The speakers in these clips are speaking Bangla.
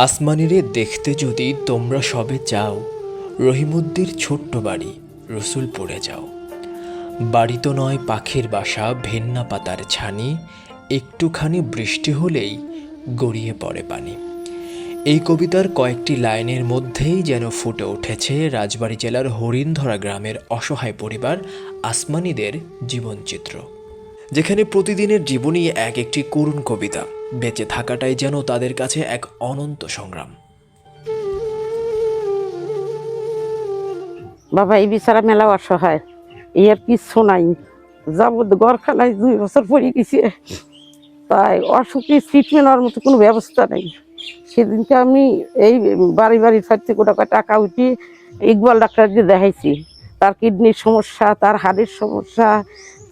আসমানিরে দেখতে যদি তোমরা সবে চাও, রহিমউদ্দির ছোট্ট বাড়ি রসুলপুরে যাও। বাড়ি তো নয় পাখির বাসা, ভেন্না পাতার ছানি, একটুখানি বৃষ্টি হলেই গড়িয়ে পড়ে পানি। এই কবিতার কয়েকটি লাইনের মধ্যেই যেন ফুটে উঠেছে রাজবাড়ী জেলার হরিণধরা গ্রামের অসহায় পরিবার আসমানিদের জীবনচিত্র, যেখানে প্রতিদিনের জীবনই এক একটি করুণ কবিতা। বেঁচে থাকাটাই যেন তাদের কাছে এক অনন্ত সংগ্রাম। বাবা এই বিচারা মেলা অসহায়, এর কিচ্ছু নাই। যাবত গড়খানায় 2 বছর পরে গেছে, তাই অসুখী ট্রিটমেন্ট হওয়ার মতো কোনো ব্যবস্থা নেই। সেদিনকে আমি এই বাড়ি বাড়ি 4 কোটি টাকা উঠিয়ে ইকবাল ডাক্তারকে দেখাইছি। তার কিডনির সমস্যা, তার হাড়ের সমস্যা,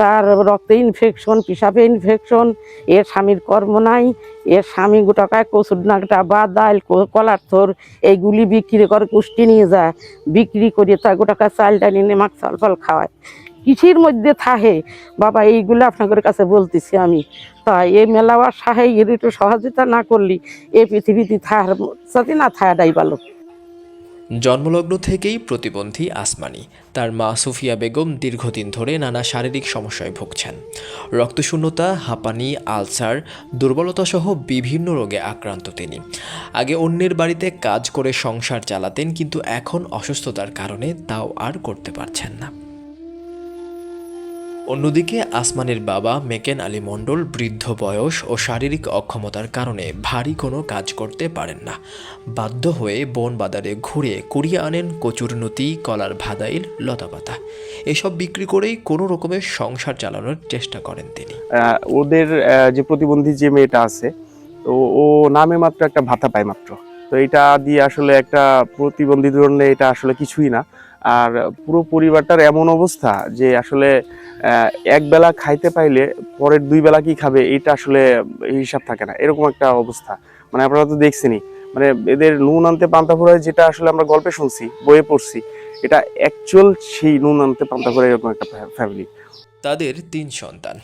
তার রক্তে ইনফেকশন, পেশাবে ইনফেকশন, এর স্বামীর কর্ম নাই, এর স্বামী গোটাকায় কচুর নাকটা বা ডাল কলার থর এইগুলি বিক্রি করে কুষ্টি নিয়ে যায়, বিক্রি করে তার গোটাকায় চাল ডাল এনে মাছ চাল ফল খাওয়ায়। কৃষির মধ্যে থাহে বাবা, এইগুলো আপনাদের কাছে বলতেছি আমি। তাই এই মেলাওয়া সাহে এর একটু সহযোগিতা না করলি এই পৃথিবীতে থাকার সাথে না থাকাটাই ভালো। জন্মলগ্ন থেকেই প্রতিবন্ধী আসমানি। তার মা সুফিয়া বেগম দীর্ঘদিন ধরে নানা শারীরিক সমস্যায় ভুগছেন। রক্তশূন্যতা, হাঁপানি, আলসার, দুর্বলতা সহ বিভিন্ন রোগে আক্রান্ত তিনি। আগে অন্যের বাড়িতে কাজ করে সংসার চালাতেন, কিন্তু এখন অসুস্থতার কারণে তাও আর করতে পারছেন না। অন্যদিকে আসমানের বাবা মেকেন আলী মণ্ডল বৃদ্ধ বয়স ও শারীরিক অক্ষমতার কারণে ভারী কোনো কাজ করতে পারেন না। বাধ্য হয়ে বন বাজারে ঘুরে কুড়িয়ে আনেন কচুরনতি, কলার ভাদাইল, লতাপাতা। এসব বিক্রি করেই কোনো রকমের সংসার চালানোর চেষ্টা করেন তিনি। ওদের যে প্রতিবন্ধী যে মেয়েটা আছে, তো ও নামে মাত্র একটা ভাতা পায় মাত্র। তো এটা দিয়ে আসলে একটা প্রতিবন্ধীর জন্য এটা আসলে কিছুই না। আর পুরো পরিবারটার এমন অবস্থা যে আসলে এক বেলা খাইতে পাইলে পরের 2 বেলা কি খাবে এটা আসলে হিসাব থাকে না, এরকম একটা অবস্থা। মানে আপনারা তো দেখছেনই, মানে এদের নুন আনতে পান্তা ফুরায়, যেটা আসলে আমরা গল্পে শুনছি, বইয়ে পড়ছি, এটা অ্যাকচুয়াল সেই নুন আনতে পান্তা ফুরায় এরকম একটা ফ্যামিলি। তাদের 3 সন্তান।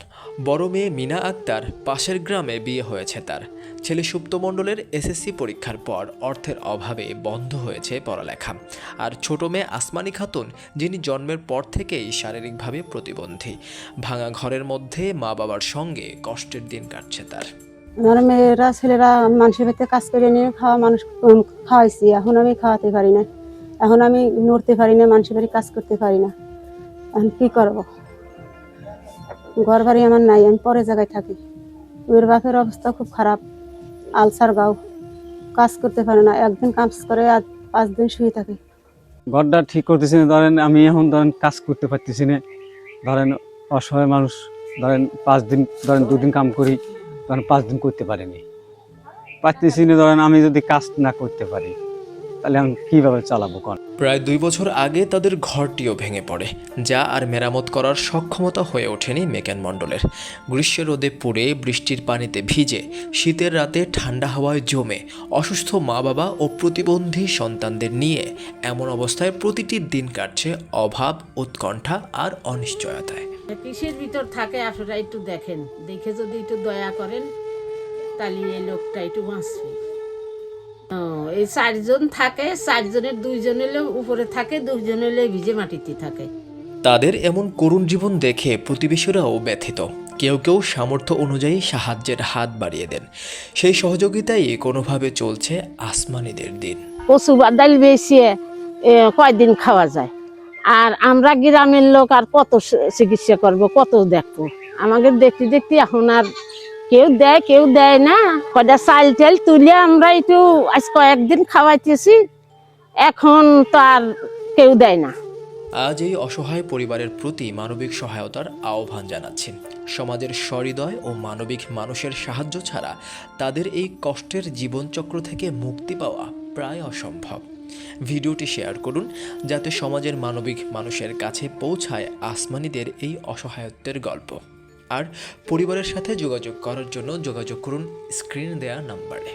বড় মেয়ে মিনা আক্তার, পাশের গ্রামে বিয়ে হয়েছে তার। ছেলে সুপ্ত মণ্ডলের এসএসসি পরীক্ষার পর অর্থের অভাবে বন্ধ হয়েছে পড়ালেখা। আর ছোট মেয়ে আসমানি খাতুন, যিনি জন্মের পর থেকেই শারীরিকভাবে প্রতিবন্ধী। ভাঙা ঘরের মধ্যে মা বাবার সঙ্গে কষ্টের দিন কাটছে তার। আমার মেয়েরা ছেলেরা মানুষের বাড়িতে কাজ করে নিয়ে মানুষ খাওয়াইছি, এখন আমি খাওয়াতে পারি না, এখন আমি নড়তে পারি না, মানুষের বাড়ি কাজ করতে পারি না। এখন কি করবো? ঘর বাড়ি আমার নাই, আমি পরে জায়গায় থাকি। ওর বাপের অবস্থা খুব খারাপ, আলসার গাও, কাজ করতে পারে না, একদিন কাজ করে আর 5 দিন শুয়ে থাকে। ঘরটা ঠিক করতেছি না, ধরেন আমি এখন ধরেন কাজ করতে পারতেছি না। ধরেন অসহায় মানুষ, ধরেন 5 দিন, ধরেন 2 দিন কাম করি, ধরেন 5 দিন করতে পারিনি, পারতেছি না। ধরেন আমি যদি কাজ না করতে পারি তাহলে আমি কীভাবে চালাবো? প্রায় 2 বছর আগে তাদের ঘরটিও ভেঙে পড়ে, যা আর মেরামত করার সক্ষমতা হয়ে ওঠেনি মেকেন মণ্ডলের। গ্রীষ্মের রোদে পুড়ে, বৃষ্টির পানিতে ভিজে, শীতের রাতে ঠান্ডা হাওয়ায় জমে অসুস্থ মা বাবা ও প্রতিবন্ধী সন্তানদের নিয়ে এমন অবস্থায় প্রতিটি দিন কাটছে অভাব, উৎকণ্ঠা আর অনিশ্চয়তায়। কিসের ভিতর থাকে আসলে একটু দেখেন, দেখে যদি একটু দয়া করেন তাহলে এই লোকটা একটু বাঁচবে। এই 4 জন থাকে, 4 জনের 2 জন এলে উপরে থাকে, 2 জন এলে ভিজে মাটিতে থাকে। তাদের এমন করুণ জীবন দেখে প্রতিবেশীরাও ব্যথিত। কেউ কেউ সামর্থ্য অনুযায়ী সাহায্যের হাত বাড়িয়ে দেন। সেই সহযোগিতাই কোনোভাবে চলছে আসমানিদের দিন। কচু বাদাল বেশিয়ে কয়দিন খাওয়া যায়, আর আমরা গ্রামের লোক আর কত চিকিৎসা করব, কত দেখবো? আমাকে দেখতে দেখতে এখন আর কেউ দেয় কেউ দেয় না। কয়টা চাল টাল তুলে আমরা একটু আজ কয়েকদিন খাওয়াইতেছি, এখন তো আর কেউ দেয় না। আজ এই অসহায় পরিবারের প্রতি মানবিক সহায়তার আহ্বান জানাচ্ছি। সমাজের সহৃদয় ও মানবিক মানুষের সাহায্য ছাড়া তাদের এই কষ্টের জীবনচক্র থেকে মুক্তি পাওয়া প্রায় অসম্ভব। ভিডিওটি শেয়ার করুন, যাতে সমাজের মানবিক মানুষের কাছে পৌঁছায় আসমানিদের এই অসহায়ত্বের গল্প। আর পরিবারের সাথে যোগাযোগ করার জন্য যোগাযোগ করুন স্ক্রিনে দেওয়া নাম্বারে।